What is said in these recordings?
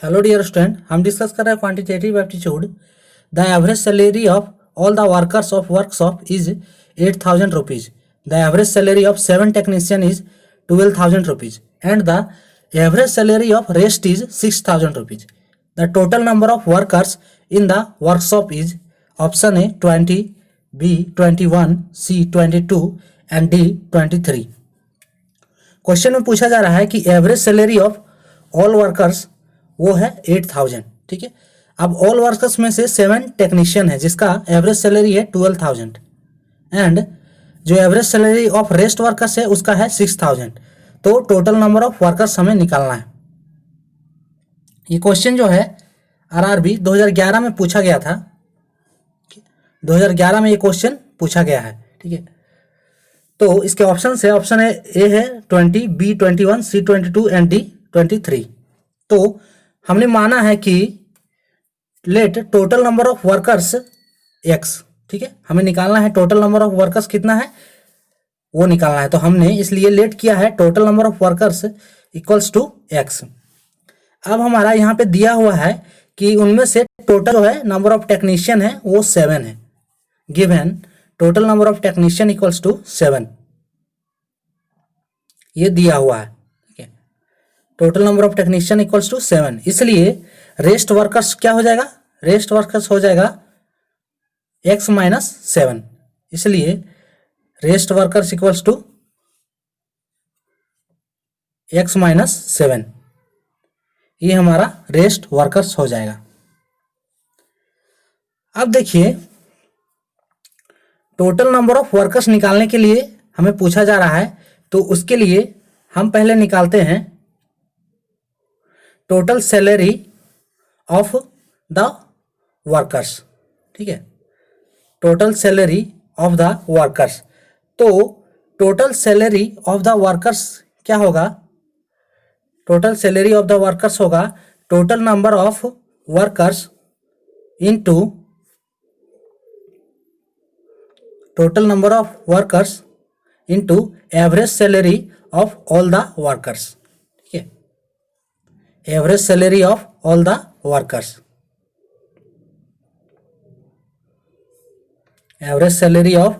Hello dear student, हम discuss कर रहे हैं quantitative aptitude. The average salary of all the workers of workshop is 8,000 rupees. The average salary of 7 technician is 12,000 rupees and the average salary of rest is 6,000 rupees. The total number of workers in the workshop is option A 20, B 21, C 22 and D 23। Question में पूछा जा रहा है कि average salary of all workers वो है 8,000। ठीक है, अब ऑल वर्कर्स में से 7 टेक्नीशियन है जिसका एवरेज सैलरी है 12,000 एंड जो average salary of rest workers है उसका है 6,000। तो टोटल नंबर ऑफ वर्कर्स हमें निकालना है। ये क्वेश्चन जो है आरआरबी 2011 में पूछा गया था। 2011 में ये क्वेश्चन पूछा गया है। ठीक है, तो इसके ऑप्शन है, ऑप्शन ए है 20, बी 21, सी 22 एंड डी 23। तो हमने माना है कि let total number of workers x. ठीक है, हमें निकालना है टोटल नंबर ऑफ वर्कर्स कितना है वो निकालना है। तो हमने इसलिए लेट किया है total number of workers equals to X. अब हमारा यहाँ पे दिया हुआ है कि उनमें से टोटल जो है नंबर ऑफ टेक्नीशियन है वो 7 है। Given total number of technician equals to 7, ये दिया हुआ है। Total number of technician equals to 7, इसलिए रेस्ट वर्कर्स क्या हो जाएगा? रेस्ट वर्कर्स हो जाएगा x माइनस 7। इसलिए rest workers equals to x minus 7, ये हमारा रेस्ट वर्कर्स हो जाएगा। अब देखिए, टोटल नंबर ऑफ वर्कर्स निकालने के लिए हमें पूछा जा रहा है, तो उसके लिए हम पहले निकालते हैं total salary of the workers. ठीक है, total salary of the workers. तो total salary of the workers क्या होगा? Total salary of the workers होगा total number of workers into total number of workers into average salary of all the workers. Average salary of all the workers, average salary of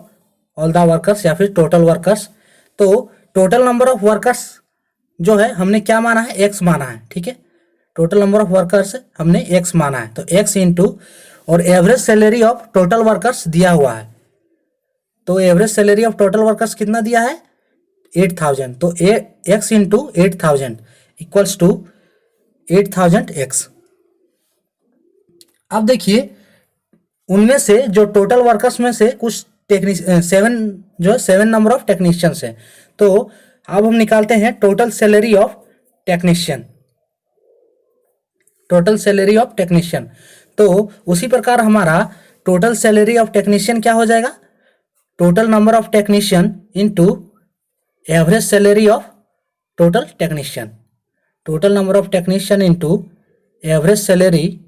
all the workers या फिर total workers. तो total number of workers जो है हमने क्या माना है? X माना है। ठीक है, टोटल नंबर ऑफ वर्कर्स हमने एक्स माना है, तो एक्स इंटू और average salary of total workers दिया हुआ है। तो average salary of total workers कितना दिया है? 8,000। तो X into 8,000 equals to 8,000 X. अब देखिए, उनमें से जो टोटल वर्कर्स में से कुछ 7 नंबर ऑफ टेक्नीशियंस है। तो अब हम निकालते हैं total salary of technician, total salary of technician. तो उसी प्रकार हमारा टोटल सैलरी ऑफ टेक्नीशियन क्या हो जाएगा? Total number of technician into average salary of total technician, total number of technician into average salary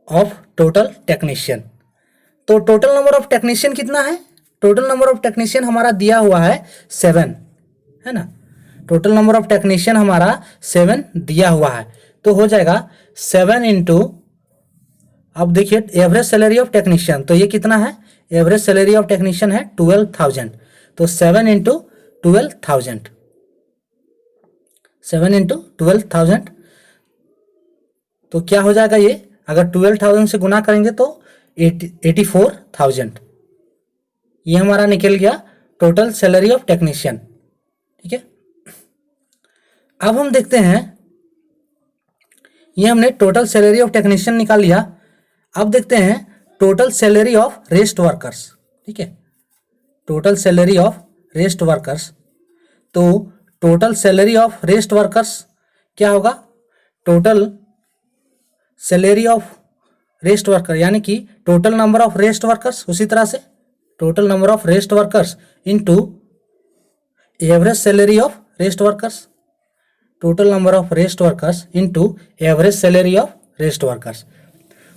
of total technician. तो total number of technician कितना है? टोटल नंबर ऑफ टेक्नीशियन हमारा दिया हुआ है 7, है ना। टोटल नंबर ऑफ टेक्नीशियन हमारा 7 दिया हुआ है, तो हो जाएगा 7 इंटू, अब देखिए एवरेज सैलरी ऑफ टेक्नीशियन, तो ये कितना है? एवरेज सैलरी ऑफ टेक्नीशियन है 12,000। तो 7 इंटू 12,000, 7 इंटू 12,000, तो क्या हो जाएगा ये? अगर 12,000 से गुना करेंगे तो 84,000, ये हमारा निकल गया टोटल सैलरी ऑफ टेक्नीशियन। ठीक है, अब हम देखते हैं, ये हमने टोटल सैलरी ऑफ टेक्नीशियन निकाल लिया। अब देखते हैं total salary of rest workers. ठीक है, total salary of rest workers. तो total salary of rest workers क्या होगा? Total salary of rest worker यानी कि total number of rest workers, उसी तरह से total number of rest workers into average salary of rest workers, total number of rest workers into average salary of rest workers.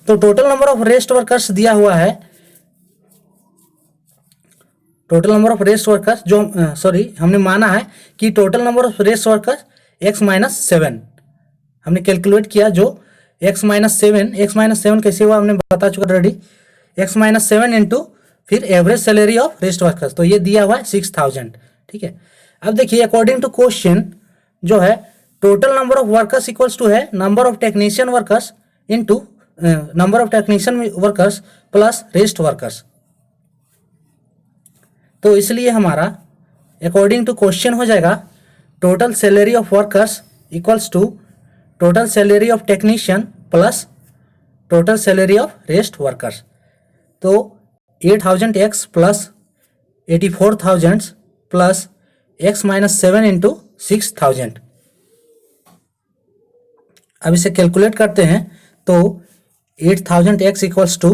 तो total number of rest workers दिया हुआ है, total number of rest workers जो हमने माना है कि total number of rest workers x minus 7, हमने कैलकुलेट किया जो x-7 कैसे हुआ हमने बता चुका ऑलरेडी। x-7 इंटू फिर average salary of rest workers, तो ये दिया हुआ है 6000। ठीक है, अब देखिए अकॉर्डिंग टू क्वेश्चन जो है total number of workers equals to है number of technician workers into number of technician workers plus rest workers. तो इसलिए हमारा अकॉर्डिंग टू क्वेश्चन हो जाएगा total salary of workers equals to total salary of technician plus total salary of rest workers. तो 8000x plus 84,000 plus x-7 into 6000। अब इसे calculate करते हैं तो 8000x equals to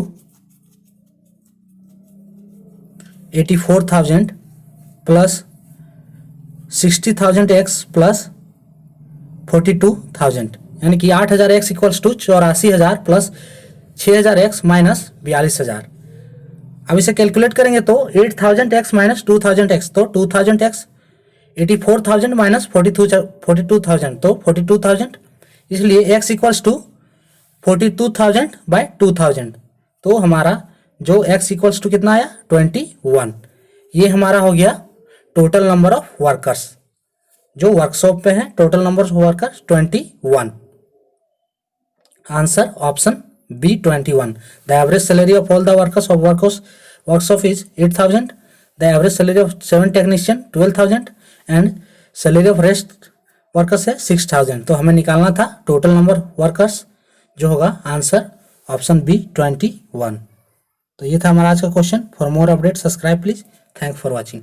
84,000 plus 60,000x plus 42,000, यानी कि 8000x equals to 84,000 plus 6000x minus 42,000। अब इसे कैलकुलेट करेंगे तो 8000x माइनस 2000x, तो 2000x 84,000 माइनस 42,000 तो 42,000, इसलिए x इक्वल्स टू 42,000 बाय 2000। तो हमारा जो x इक्वल्स टू कितना आया 21। ये हमारा हो गया टोटल नंबर ऑफ वर्कर्स जो वर्कशॉप पे हैं, total number of workers 21। Answer option B 21। The average salary of all the workers of workshop is 8000, the average salary of 7 technician 12,000 and salary of rest workers है 6000। तो हमें निकालना था total number workers जो होगा answer option B 21। तो ये था हमारा आज का question. For more update subscribe please. Thanks for watching.